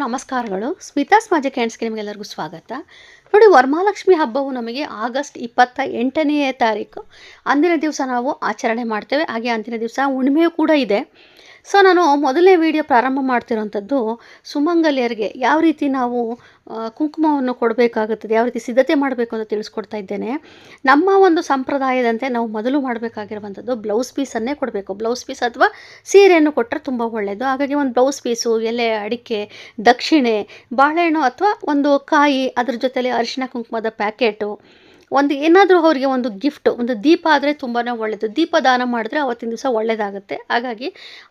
ನಮಸ್ಕಾರಗಳು. ಸ್ಮಿತಾಸ್ ಮ್ಯಾಜಿಕ್ ಹ್ಯಾಂಡ್ಸ್ಗೆ ನಿಮಗೆಲ್ಲರಿಗೂ ಸ್ವಾಗತ. ನೋಡಿ, ವರಮಹಾಲಕ್ಷ್ಮಿ ಹಬ್ಬವು ನಮಗೆ ಆಗಸ್ಟ್ 28ನೇ ತಾರೀಕು ಅಂದಿನ ದಿವಸ ನಾವು ಆಚರಣೆ ಮಾಡ್ತೇವೆ. ಹಾಗೆ ಅಂದಿನ ದಿವಸ ಹುಣ್ಣಿಮೆಯೂ ಕೂಡ ಇದೆ. ಸೊ ನಾನು ಮೊದಲನೇ ವಿಡಿಯೋ ಪ್ರಾರಂಭ ಮಾಡ್ತಿರೋಂಥದ್ದು ಸುಮಂಗಲಿಯರಿಗೆ ಯಾವ ರೀತಿ ನಾವು ಕುಂಕುಮವನ್ನು ಕೊಡಬೇಕಾಗುತ್ತದೆ, ಯಾವ ರೀತಿ ಸಿದ್ಧತೆ ಮಾಡಬೇಕು ಅಂತ ತಿಳಿಸ್ಕೊಡ್ತಾ ಇದ್ದೇನೆ. ನಮ್ಮ ಒಂದು ಸಂಪ್ರದಾಯದಂತೆ ನಾವು ಮೊದಲು ಮಾಡಬೇಕಾಗಿರುವಂಥದ್ದು ಬ್ಲೌಸ್ ಪೀಸನ್ನೇ ಕೊಡಬೇಕು. ಬ್ಲೌಸ್ ಪೀಸ್ ಅಥವಾ ಸೀರೆಯನ್ನು ಕೊಟ್ಟರೆ ತುಂಬ ಒಳ್ಳೆಯದು. ಹಾಗಾಗಿ ಒಂದು ಬ್ಲೌಸ್ ಪೀಸು, ಎಲೆ, ಅಡಿಕೆ, ದಕ್ಷಿಣೆ, ಬಾಳೆಹಣ್ಣು ಅಥವಾ ಒಂದು ಕಾಯಿ, ಅದ್ರ ಜೊತೆಲಿ ಅರಿಶಿನ ಕುಂಕುಮದ ಪ್ಯಾಕೆಟು, ಒಂದು ಏನಾದರೂ ಅವರಿಗೆ ಒಂದು ಗಿಫ್ಟು, ಒಂದು ದೀಪ ಆದರೆ ತುಂಬಾ ಒಳ್ಳೆಯದು. ದೀಪ ದಾನ ಮಾಡಿದ್ರೆ ಅವತ್ತಿನ ದಿವಸ ಒಳ್ಳೆಯದಾಗುತ್ತೆ. ಹಾಗಾಗಿ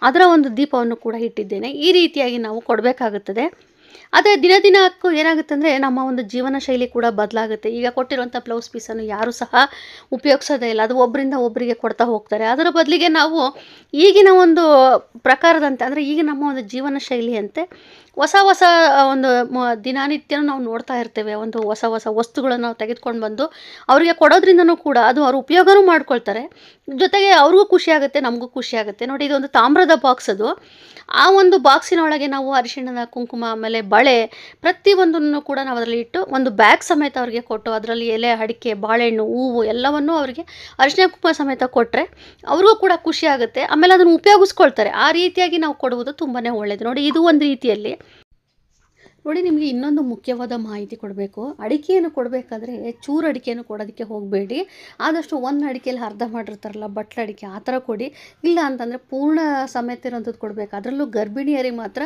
ಅದರ ಒಂದು ದೀಪವನ್ನು ಕೂಡ ಇಟ್ಟಿದ್ದೇನೆ. ಈ ರೀತಿಯಾಗಿ ನಾವು ಕೊಡಬೇಕಾಗುತ್ತದೆ. ಅದೇ ದಿನಕ್ಕೂ ಏನಾಗುತ್ತೆ ಅಂದರೆ ನಮ್ಮ ಒಂದು ಜೀವನ ಶೈಲಿ ಕೂಡ ಬದಲಾಗುತ್ತೆ. ಈಗ ಕೊಟ್ಟಿರುವಂಥ ಬ್ಲೌಸ್ ಪೀಸನ್ನು ಯಾರೂ ಸಹ ಉಪಯೋಗಿಸೋದೇ ಇಲ್ಲ. ಅದು ಒಬ್ಬರಿಂದ ಒಬ್ಬರಿಗೆ ಕೊಡ್ತಾ ಹೋಗ್ತಾರೆ. ಅದರ ಬದಲಿಗೆ ನಾವು ಈಗಿನ ಒಂದು ಪ್ರಕಾರದಂತೆ, ಅಂದರೆ ಈಗ ನಮ್ಮ ಒಂದು ಜೀವನ ಶೈಲಿಯಂತೆ ಹೊಸ ಒಂದು ದಿನನಿತ್ಯನೂ ನಾವು ನೋಡ್ತಾ ಇರ್ತೇವೆ. ಒಂದು ಹೊಸ ವಸ್ತುಗಳನ್ನು ನಾವು ತೆಗೆದುಕೊಂಡು ಬಂದು ಅವರಿಗೆ ಕೊಡೋದ್ರಿಂದನೂ ಕೂಡ ಅದು ಅವರು ಉಪಯೋಗನೂ ಮಾಡ್ಕೊಳ್ತಾರೆ. ಜೊತೆಗೆ ಅವ್ರಿಗೂ ಖುಷಿ ಆಗುತ್ತೆ, ನಮಗೂ ಖುಷಿ ಆಗುತ್ತೆ. ನೋಡಿ, ಇದೊಂದು ತಾಮ್ರದ ಬಾಕ್ಸ್. ಅದು ಆ ಒಂದು ಬಾಕ್ಸಿನೊಳಗೆ ನಾವು ಅರಿಶಿಣದ ಕುಂಕುಮ, ಆಮೇಲೆ ಬಳೆ, ಪ್ರತಿಯೊಂದನ್ನು ಕೂಡ ನಾವು ಅದರಲ್ಲಿ ಇಟ್ಟು ಒಂದು ಬ್ಯಾಗ್ ಸಮೇತ ಅವರಿಗೆ ಕೊಟ್ಟು ಅದರಲ್ಲಿ ಎಲೆ, ಅಡಿಕೆ, ಬಾಳೆಹಣ್ಣು, ಹೂವು ಎಲ್ಲವನ್ನೂ ಅವರಿಗೆ ಅರಿಶಿಣ ಕುಂಕುಮ ಸಮೇತ ಕೊಟ್ಟರೆ ಅವ್ರಿಗೂ ಕೂಡ ಖುಷಿ ಆಗುತ್ತೆ. ಆಮೇಲೆ ಅದನ್ನು ಉಪಯೋಗಿಸ್ಕೊಳ್ತಾರೆ. ಆ ರೀತಿಯಾಗಿ ನಾವು ಕೊಡುವುದು ತುಂಬಾ ಒಳ್ಳೆಯದು. ನೋಡಿ, ಇದು ಒಂದು ರೀತಿಯಲ್ಲಿ. ನೋಡಿ, ನಿಮಗೆ ಇನ್ನೊಂದು ಮುಖ್ಯವಾದ ಮಾಹಿತಿ ಕೊಡಬೇಕು. ಅಡಿಕೆಯನ್ನು ಕೊಡಬೇಕಾದ್ರೆ ಚೂರು ಅಡಿಕೆಯನ್ನು ಕೊಡೋದಕ್ಕೆ ಹೋಗಬೇಡಿ. ಆದಷ್ಟು ಒಂದು ಅಡಿಕೆಯಲ್ಲಿ ಅರ್ಧ ಮಾಡಿರ್ತಾರಲ್ಲ, ಬಟ್ಲ ಅಡಿಕೆ, ಆ ಥರ ಕೊಡಿ. ಇಲ್ಲ ಅಂತಂದರೆ ಪೂರ್ಣ ಸಮೇತ ಇರೋಂಥದ್ದು ಕೊಡಬೇಕು. ಅದರಲ್ಲೂ ಗರ್ಭಿಣಿಯರಿಗೆ ಮಾತ್ರ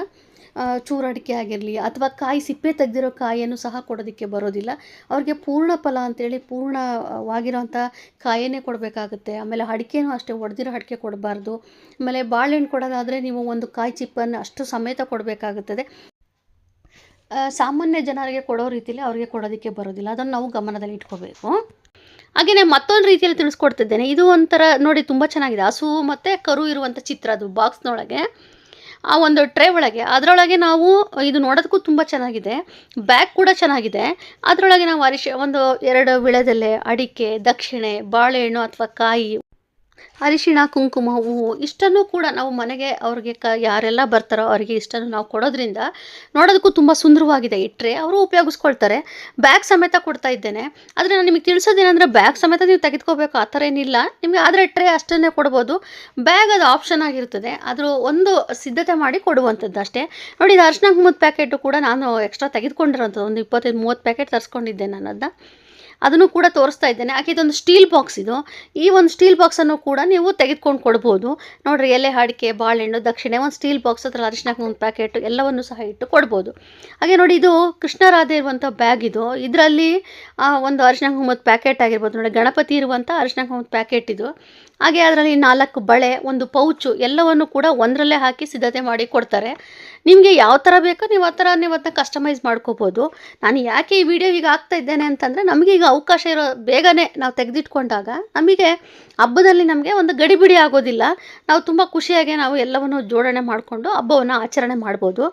ಚೂರು ಅಡಿಕೆ ಆಗಿರಲಿ ಅಥವಾ ಕಾಯಿ, ಸಿಪ್ಪೆ ತೆಗೆದಿರೋ ಕಾಯಿಯನ್ನು ಸಹ ಕೊಡೋದಕ್ಕೆ ಬರೋದಿಲ್ಲ. ಅವ್ರಿಗೆ ಪೂರ್ಣ ಫಲ ಅಂತೇಳಿ ಪೂರ್ಣವಾಗಿರೋಂಥ ಕಾಯಿಯನ್ನೇ ಕೊಡಬೇಕಾಗುತ್ತೆ. ಆಮೇಲೆ ಅಡಿಕೆನೂ ಅಷ್ಟೇ, ಒಡೆದಿರೋ ಅಡಿಕೆ ಕೊಡಬಾರ್ದು. ಆಮೇಲೆ ಬಾಳೆಹಣ್ಣು ಕೊಡೋದಾದರೆ ನೀವು ಒಂದು ಕಾಯಿ ಚಿಪ್ಪನ್ನು ಅಷ್ಟು ಸಮೇತ ಕೊಡಬೇಕಾಗುತ್ತದೆ. ಸಾಮಾನ್ಯ ಜನರಿಗೆ ಕೊಡೋ ರೀತಿಯಲ್ಲಿ ಅವರಿಗೆ ಕೊಡೋದಕ್ಕೆ ಬರೋದಿಲ್ಲ. ಅದನ್ನು ನಾವು ಗಮನದಲ್ಲಿ ಇಟ್ಕೋಬೇಕು. ಹಾಗೆಯೇ ಮತ್ತೊಂದು ರೀತಿಯಲ್ಲಿ ತಿಳಿಸ್ಕೊಡ್ತಿದ್ದೇನೆ. ಇದು ಒಂಥರ ನೋಡಿ, ತುಂಬ ಚೆನ್ನಾಗಿದೆ. ಹಸು ಮತ್ತು ಕರು ಇರುವಂಥ ಚಿತ್ರ. ಅದು ಬಾಕ್ಸ್ನೊಳಗೆ, ಆ ಒಂದು ಟ್ರೇ ಒಳಗೆ, ಅದರೊಳಗೆ ನಾವು ಇದು ನೋಡೋದಕ್ಕೂ ತುಂಬ ಚೆನ್ನಾಗಿದೆ. ಬ್ಯಾಗ್ ಕೂಡ ಚೆನ್ನಾಗಿದೆ. ಅದರೊಳಗೆ ನಾವು ಒಂದು 2 ವಿಳೆದೆಲೆ, ಅಡಿಕೆ, ದಕ್ಷಿಣೆ, ಬಾಳೆಹಣ್ಣು ಅಥವಾ ಕಾಯಿ, ಅರಿಶಿಣ, ಕುಂಕುಮ, ಹೂವು ಇಷ್ಟನ್ನು ಕೂಡ ನಾವು ಮನೆಗೆ ಅವ್ರಿಗೆ ಯಾರೆಲ್ಲ ಬರ್ತಾರೋ ಅವರಿಗೆ ಇಷ್ಟನ್ನು ನಾವು ಕೊಡೋದ್ರಿಂದ ನೋಡೋದಕ್ಕೂ ತುಂಬ ಸುಂದರವಾಗಿದೆ. ಇಟ್ಟರೆ ಅವರು ಉಪಯೋಗಿಸ್ಕೊಳ್ತಾರೆ. ಬ್ಯಾಗ್ ಸಮೇತ ಕೊಡ್ತಾ ಇದ್ದೇನೆ. ಆದರೆ ನಾನು ನಿಮಗೆ ತಿಳಿಸೋದೇನೆಂದರೆ, ಬ್ಯಾಗ್ ಸಮೇತ ನೀವು ತೆಗೆದುಕೋಬೇಕು ಆ ಥರ ಏನಿಲ್ಲ. ನಿಮಗೆ ಆದರೆ ಟ್ರೇ ಅಷ್ಟನ್ನೇ ಕೊಡ್ಬೋದು. ಬ್ಯಾಗ್ ಅದು ಆಪ್ಷನ್ ಆಗಿರ್ತದೆ. ಅದ್ರ ಒಂದು ಸಿದ್ಧತೆ ಮಾಡಿ ಕೊಡುವಂಥದ್ದು ಅಷ್ಟೇ. ನೋಡಿ, ಇದು ಅರಿಶಿನ ಕುಂಕುಮದ ಪ್ಯಾಕೆಟು ಕೂಡ ನಾನು ಎಕ್ಸ್ಟ್ರಾ ತೆಗೆದುಕೊಂಡಿರೋಂಥದ್ದು ಒಂದು 25-30 ಪ್ಯಾಕೆಟ್ ತರಿಸ್ಕೊಂಡಿದ್ದೆ ನಾನು. ಅದನ್ನು ಕೂಡ ತೋರಿಸ್ತಾ ಇದ್ದೇನೆ. ಹಾಗೆ ಇದೊಂದು ಸ್ಟೀಲ್ ಬಾಕ್ಸ್. ಇದು ಈ ಒಂದು ಸ್ಟೀಲ್ ಬಾಕ್ಸನ್ನು ಕೂಡ ನೀವು ತೆಗೆದುಕೊಂಡು ಕೊಡ್ಬೋದು. ನೋಡಿರಿ, ಎಲೆ, ಅಡಿಕೆ, ಬಾಳೆಹಣ್ಣು, ದಕ್ಷಿಣೆ, ಒಂದು ಸ್ಟೀಲ್ ಬಾಕ್ಸ್, ಅದರಲ್ಲಿ ಅರಿಶಿನ ಕುಂಕುಮದ ಪ್ಯಾಕೆಟು ಎಲ್ಲವನ್ನು ಸಹ ಇಟ್ಟು ಕೊಡ್ಬೋದು. ಹಾಗೆ ನೋಡಿ, ಇದು ಕೃಷ್ಣರಾಧೆ ಇರುವಂಥ ಬ್ಯಾಗ್. ಇದು ಇದರಲ್ಲಿ ಒಂದು ಅರಿಶಿನ ಕುಂಕುಮದ ಪ್ಯಾಕೆಟ್ ಆಗಿರ್ಬೋದು. ನೋಡಿ, ಗಣಪತಿ ಇರುವಂಥ ಅರಿಶಿನ ಕುಂಕುಮದ ಪ್ಯಾಕೆಟ್ ಇದು. ಹಾಗೆ ಅದರಲ್ಲಿ 4 ಬಳೆ, ಒಂದು ಪೌಚು ಎಲ್ಲವನ್ನು ಕೂಡ ಒಂದರಲ್ಲೇ ಹಾಕಿ ಸಿದ್ಧತೆ ಮಾಡಿ ಕೊಡ್ತಾರೆ. ನಿಮಗೆ ಯಾವ ಥರ ಬೇಕೋ ನೀವು ಆ ಥರ ನೀವು ಅದನ್ನ ಕಸ್ಟಮೈಸ್ ಮಾಡ್ಕೋಬೋದು. ನಾನು ಯಾಕೆ ಈ ವಿಡಿಯೋ ಈಗ ಹಾಕ್ತಾ ಇದ್ದೇನೆ ಅಂತಂದರೆ, ನಮಗೆ ಈಗ ಅವಕಾಶ ಇರೋ ಬೇಗನೆ ನಾವು ತೆಗೆದಿಟ್ಕೊಂಡಾಗ ನಮಗೆ ಹಬ್ಬದಲ್ಲಿ ನಮಗೆ ಒಂದು ಗಡಿಬಿಡಿ ಆಗೋದಿಲ್ಲ. ನಾವು ತುಂಬ ಖುಷಿಯಾಗಿ ನಾವು ಎಲ್ಲವನ್ನು ಜೋಡಣೆ ಮಾಡಿಕೊಂಡು ಹಬ್ಬವನ್ನು ಆಚರಣೆ ಮಾಡ್ಬೋದು.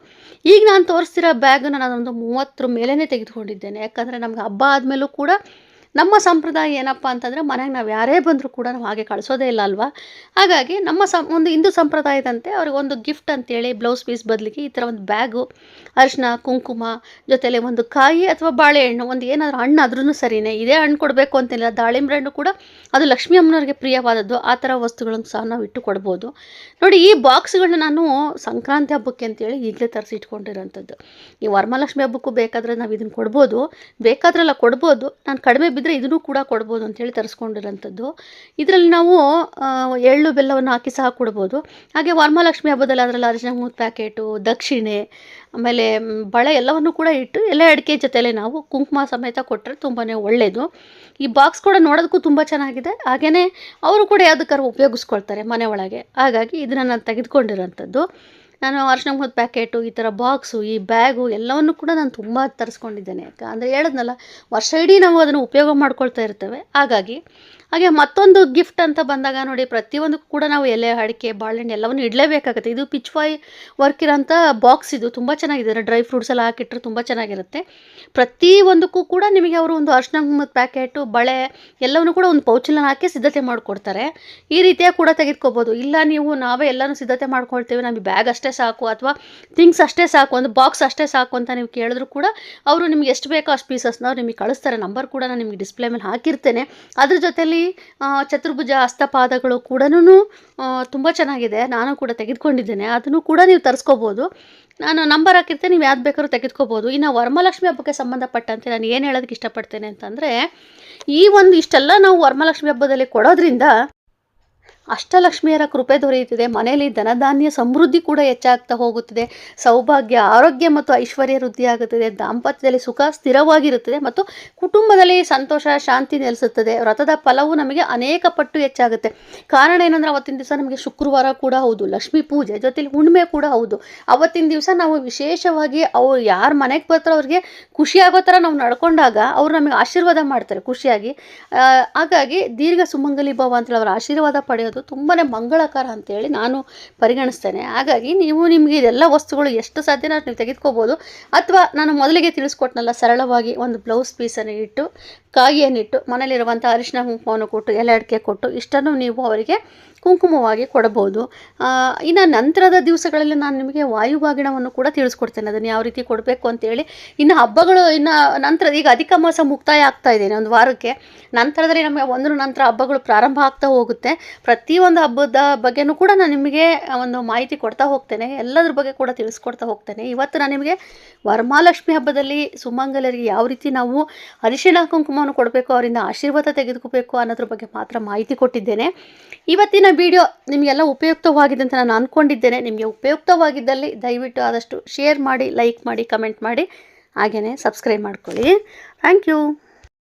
ಈಗ ನಾನು ತೋರಿಸ್ತಿರೋ ಬ್ಯಾಗನ್ನು ನಾನೊಂದು 30 ಮೇಲೇ ತೆಗೆದುಕೊಂಡಿದ್ದೇನೆ. ಯಾಕಂದರೆ ನಮ್ಗೆ ಹಬ್ಬ ಆದಮೇಲೂ ಕೂಡ ನಮ್ಮ ಸಂಪ್ರದಾಯ ಏನಪ್ಪ ಅಂತಂದರೆ, ಮನೆಗೆ ನಾವು ಯಾರೇ ಬಂದರೂ ಕೂಡ ನಾವು ಹಾಗೆ ಕಳಿಸೋದೇ ಇಲ್ಲ ಅಲ್ವಾ. ಹಾಗಾಗಿ ನಮ್ಮ ಒಂದು ಹಿಂದೂ ಸಂಪ್ರದಾಯದಂತೆ ಅವ್ರಿಗೊಂದು ಗಿಫ್ಟ್ ಅಂತೇಳಿ ಬ್ಲೌಸ್ ಪೀಸ್ ಬದಲಿಗೆ ಈ ಥರ ಒಂದು ಬ್ಯಾಗು, ಅರಿಶಿನ ಕುಂಕುಮ, ಜೊತೆಲೆ ಒಂದು ಕಾಯಿ ಅಥವಾ ಬಾಳೆಹಣ್ಣು, ಒಂದು ಏನಾದರೂ ಹಣ್ಣು ಆದ್ರೂ ಸರಿಯೇ. ಇದೇ ಹಣ್ಣು ಕೊಡಬೇಕು ಅಂತಿಲ್ಲ. ದಾಳಿಂಬೆ ಹಣ್ಣು ಕೂಡ ಅದು ಲಕ್ಷ್ಮೀ ಅಮ್ಮನವ್ರಿಗೆ ಪ್ರಿಯವಾದದ್ದು. ಆ ಥರ ವಸ್ತುಗಳನ್ನು ಸಹ ನಾವು ಇಟ್ಟು ಕೊಡ್ಬೋದು. ನೋಡಿ, ಈ ಬಾಕ್ಸ್ಗಳನ್ನ ನಾನು ಸಂಕ್ರಾಂತಿ ಹಬ್ಬಕ್ಕೆ ಅಂತೇಳಿ ಈಗಲೇ ತರಿಸಿ ಇಟ್ಕೊಂಡಿರೋಂಥದ್ದು. ಈ ವರಮಹಾಲಕ್ಷ್ಮಿ ಹಬ್ಬಕ್ಕೂ ಬೇಕಾದರೆ ನಾವು ಇದನ್ನು ಕೊಡ್ಬೋದು, ಬೇಕಾದ್ರೆಲ್ಲ ಕೊಡ್ಬೋದು. ನಾನು ಕಡಿಮೆ ಬಿದ್ದರೆ ಇದನ್ನು ಕೂಡ ಕೊಡ್ಬೋದು ಅಂತೇಳಿ ತರಿಸ್ಕೊಂಡಿರೋಂಥದ್ದು. ಇದರಲ್ಲಿ ನಾವು ಎಳ್ಳು ಬೆಲ್ಲವನ್ನು ಹಾಕಿ ಸಹ ಕೊಡ್ಬೋದು. ಹಾಗೆ ವರಮಹಾಲಕ್ಷ್ಮಿ ಹಬ್ಬದಲ್ಲಿ ಅದರಲ್ಲಿ ಅರಿಶಿನ ಕುಂಕುಮದ ಪ್ಯಾಕೆಟು, ದಕ್ಷಿಣೆ, ಆಮೇಲೆ ಬಳೆ ಎಲ್ಲವನ್ನು ಕೂಡ ಇಟ್ಟು ಎಲೆ, ಅಡಿಕೆ ಜೊತೆಲೆ ನಾವು ಕುಂಕುಮ ಸಮೇತ ಕೊಟ್ಟರೆ ತುಂಬಾ ಒಳ್ಳೆಯದು. ಈ ಬಾಕ್ಸ್ ಕೂಡ ನೋಡೋದಕ್ಕೂ ತುಂಬ ಚೆನ್ನಾಗಿದೆ. ಹಾಗೆಯೇ ಅವರು ಕೂಡ ಯಾವುದಕ್ಕಾದ್ರೂ ಉಪಯೋಗಿಸ್ಕೊಳ್ತಾರೆ ಮನೆ ಒಳಗೆ. ಹಾಗಾಗಿ ಇದನ್ನು ನಾನು ತೆಗೆದುಕೊಂಡಿರೋಂಥದ್ದು. ನಾನು ಅರಿಶಿನ ಕುಂಕುಮದ ಪ್ಯಾಕೆಟು, ಈ ಥರ ಬಾಕ್ಸು, ಈ ಬ್ಯಾಗು ಎಲ್ಲವನ್ನು ಕೂಡ ನಾನು ತುಂಬ ತರಿಸ್ಕೊಂಡಿದ್ದೇನೆ. ಅಂದರೆ ಹೇಳಿದ್ನಲ್ಲ, ವರ್ಷ ಇಡೀ ನಾವು ಅದನ್ನು ಉಪಯೋಗ ಮಾಡ್ಕೊಳ್ತಾ ಇರ್ತೇವೆ. ಹಾಗಾಗಿ ಹಾಗೆ ಮತ್ತೊಂದು ಗಿಫ್ಟ್ ಅಂತ ಬಂದಾಗ ನೋಡಿ, ಪ್ರತಿಯೊಂದಕ್ಕೂ ಕೂಡ ನಾವು ಎಲೆ, ಅಡಿಕೆ, ಬಾಳೆಹಣ್ಣು ಎಲ್ಲವನ್ನು ಇಡಲೇಬೇಕಾಗುತ್ತೆ. ಇದು ಪಿಚ್ವಾಯ್ ವರ್ಕ್ ಇರೋಂಥ ಬಾಕ್ಸ್, ಇದು ತುಂಬ ಚೆನ್ನಾಗಿದೆ. ಡ್ರೈ ಫ್ರೂಟ್ಸ್ ಎಲ್ಲ ಹಾಕಿಟ್ರೆ ತುಂಬ ಚೆನ್ನಾಗಿರುತ್ತೆ. ಪ್ರತಿಯೊಂದಕ್ಕೂ ಕೂಡ ನಿಮಗೆ ಅವರು ಒಂದು ಅರಿಶಿನ ಕುಂಕುಮದ ಪ್ಯಾಕೆಟು, ಬಳೆ ಎಲ್ಲವನ್ನೂ ಕೂಡ ಒಂದು ಪೌಚಲ್ಲಿ ಹಾಕಿ ಸಿದ್ಧತೆ ಮಾಡಿಕೊಡ್ತಾರೆ. ಈ ರೀತಿಯಾಗಿ ಕೂಡ ತೆಗೆದುಕೋಬೋದು. ಇಲ್ಲ ನೀವು ನಾವೇ ಎಲ್ಲನೂ ಸಿದ್ಧತೆ ಮಾಡ್ಕೊಳ್ತೇವೆ, ನಮಗೆ ಬ್ಯಾಗ್ ಅಷ್ಟೇ ಸಾಕು ಅಥವಾ ಥಿಂಗ್ಸ್ ಅಷ್ಟೇ ಸಾಕು, ಒಂದು ಬಾಕ್ಸ್ ಅಷ್ಟೇ ಸಾಕು ಅಂತ ನೀವು ಕೇಳಿದ್ರು ಕೂಡ ಅವರು ನಿಮ್ಗೆ ಎಷ್ಟು ಬೇಕೋ ಅಷ್ಟು ಪೀಸಸ್ನ ಅವ್ರು ನಿಮಗೆ ಕಳಿಸ್ತಾರೆ. ನಂಬರ್ ಕೂಡ ನಾನು ನಿಮಗೆ ಡಿಸ್ಪ್ಲೇ ಮೇಲೆ ಹಾಕಿರ್ತೇನೆ. ಅದ್ರ ಜೊತೆಲಿ ಚತುರ್ಭುಜ ಹಸ್ತಪಾದಗಳು ಕೂಡ ತುಂಬ ಚೆನ್ನಾಗಿದೆ. ನಾನು ಕೂಡ ತೆಗೆದುಕೊಂಡಿದ್ದೇನೆ. ಅದನ್ನು ಕೂಡ ನೀವು ತರಿಸ್ಕೋಬೋದು. ನಾನು ನಂಬರ್ ಹಾಕಿರ್ತೇನೆ, ನೀವು ಯಾವ್ದು ಬೇಕಾದ್ರೂ ತೆಗೆದುಕೋಬೋದು. ಇನ್ನು ವರಮಹಾಲಕ್ಷ್ಮಿ ಹಬ್ಬಕ್ಕೆ ಸಂಬಂಧಪಟ್ಟಂತೆ ನಾನು ಏನು ಹೇಳೋದಕ್ಕೆ ಇಷ್ಟಪಡ್ತೇನೆ ಅಂತಂದರೆ, ಈ ಒಂದು ಇಷ್ಟೆಲ್ಲ ನಾವು ವರಮಹಾಲಕ್ಷ್ಮಿ ಹಬ್ಬದಲ್ಲಿ ಕೊಡೋದ್ರಿಂದ ಅಷ್ಟಲಕ್ಷ್ಮಿಯರ ಕೃಪೆ ದೊರೆಯುತ್ತದೆ. ಮನೆಯಲ್ಲಿ ಧನಧಾನ್ಯ ಸಮೃದ್ಧಿ ಕೂಡ ಹೆಚ್ಚಾಗ್ತಾ ಹೋಗುತ್ತದೆ. ಸೌಭಾಗ್ಯ, ಆರೋಗ್ಯ ಮತ್ತು ಐಶ್ವರ್ಯ ವೃದ್ಧಿಯಾಗುತ್ತದೆ. ದಾಂಪತ್ಯದಲ್ಲಿ ಸುಖ ಸ್ಥಿರವಾಗಿರುತ್ತದೆ ಮತ್ತು ಕುಟುಂಬದಲ್ಲಿ ಸಂತೋಷ, ಶಾಂತಿ ನೆಲೆಸುತ್ತದೆ. ವ್ರತದ ಫಲವು ನಮಗೆ ಅನೇಕ ಪಟ್ಟು ಹೆಚ್ಚಾಗುತ್ತೆ. ಕಾರಣ ಏನಂದರೆ, ಅವತ್ತಿನ ದಿವಸ ನಮಗೆ ಶುಕ್ರವಾರ ಕೂಡ ಹೌದು, ಲಕ್ಷ್ಮೀ ಪೂಜೆ ಜೊತೆಲಿ ಹುಣ್ಣಿಮೆ ಕೂಡ ಹೌದು. ಅವತ್ತಿನ ದಿವಸ ನಾವು ವಿಶೇಷವಾಗಿ ಅವ್ರು ಯಾರು ಮನೆಗೆ ಬರ್ತಾರೋ ಅವ್ರಿಗೆ ಖುಷಿಯಾಗೋ ಥರ ನಾವು ನಡ್ಕೊಂಡಾಗ ಅವರು ನಮಗೆ ಆಶೀರ್ವಾದ ಮಾಡ್ತಾರೆ ಖುಷಿಯಾಗಿ. ಹಾಗಾಗಿ ದೀರ್ಘ ಸುಮಂಗಲಿ ಭವ ಅಂತೇಳಿ ಅವರ ಆಶೀರ್ವಾದ ಪಡೆಯೋದು ತುಂಬಾ ಮಂಗಳಕರ ಅಂತೇಳಿ ನಾನು ಪರಿಗಣಿಸ್ತೇನೆ. ಹಾಗಾಗಿ ನೀವು ನಿಮಗೆ ಇದೆಲ್ಲ ವಸ್ತುಗಳು ಎಷ್ಟು ಸಾಧ್ಯನೋ ನೀವು ತೆಗೆದುಕೋಬೋದು. ಅಥವಾ ನಾನು ಮೊದಲಿಗೆ ತಿಳಿಸ್ಕೊಟ್ನಲ್ಲ, ಸರಳವಾಗಿ ಒಂದು ಬ್ಲೌಸ್ ಪೀಸನ್ನು ಇಟ್ಟು, ಕಾಯಿಯನ್ನಿಟ್ಟು, ಮನೇಲಿರುವಂಥ ಅರಿಶಿನ ಕುಂಕುಮವನ್ನು ಕೊಟ್ಟು, ಎಲೆ ಅಡಿಕೆ ಕೊಟ್ಟು, ಇಷ್ಟನ್ನು ನೀವು ಅವರಿಗೆ ಕುಂಕುಮವಾಗಿ ಕೊಡಬಹುದು. ಇನ್ನು ನಂತರದ ದಿವಸಗಳಲ್ಲಿ ನಾನು ನಿಮಗೆ ವಾಯುಭಾಗಿಣವನ್ನು ಕೂಡ ತಿಳಿಸ್ಕೊಡ್ತೇನೆ, ಅದನ್ನು ಯಾವ ರೀತಿ ಕೊಡಬೇಕು ಅಂತೇಳಿ. ಇನ್ನು ಹಬ್ಬಗಳು ಇನ್ನು ನಂತರ, ಈಗ ಅಧಿಕ ಮಾಸ ಮುಕ್ತಾಯ ಆಗ್ತಾ ಇದೆ ಒಂದು ವಾರಕ್ಕೆ. ನಂತರದಲ್ಲಿ ನಮಗೆ ಒಂದರ ನಂತರ ಹಬ್ಬಗಳು ಪ್ರಾರಂಭ ಆಗ್ತಾ ಹೋಗುತ್ತೆ. ಪ್ರತಿಯೊಂದು ಹಬ್ಬದ ಬಗ್ಗೆನೂ ಕೂಡ ನಾನು ನಿಮಗೆ ಒಂದು ಮಾಹಿತಿ ಕೊಡ್ತಾ ಹೋಗ್ತೇನೆ. ಎಲ್ಲದ್ರ ಬಗ್ಗೆ ಕೂಡ ತಿಳಿಸ್ಕೊಡ್ತಾ ಹೋಗ್ತೇನೆ. ಇವತ್ತು ನಾನು ನಿಮಗೆ ವರಮಹಾಲಕ್ಷ್ಮಿ ಹಬ್ಬದಲ್ಲಿ ಸುಮಂಗಲರಿಗೆ ಯಾವ ರೀತಿ ನಾವು ಅರಿಶಿಣ ಕುಂಕುಮವನ್ನು ಕೊಡಬೇಕು, ಅವರಿಂದ ಆಶೀರ್ವಾದ ತೆಗೆದುಕೋಬೇಕು ಅನ್ನೋದ್ರ ಬಗ್ಗೆ ಮಾತ್ರ ಮಾಹಿತಿ ಕೊಟ್ಟಿದ್ದೇನೆ. ಇವತ್ತಿನ ವಿಡಿಯೋ ನಿಮಗೆಲ್ಲ ಉಪಯುಕ್ತವಾಗಿದೆ ಅಂತ ನಾನು ಅಂದ್ಕೊಂಡಿದ್ದೇನೆ. ನಿಮಗೆ ಉಪಯುಕ್ತವಾಗಿದ್ದಲ್ಲಿ ದಯವಿಟ್ಟು ಆದಷ್ಟು ಶೇರ್ ಮಾಡಿ, ಲೈಕ್ ಮಾಡಿ, ಕಮೆಂಟ್ ಮಾಡಿ, ಹಾಗೆಯೇ ಸಬ್ಸ್ಕ್ರೈಬ್ ಮಾಡ್ಕೊಳ್ಳಿ. Thank you.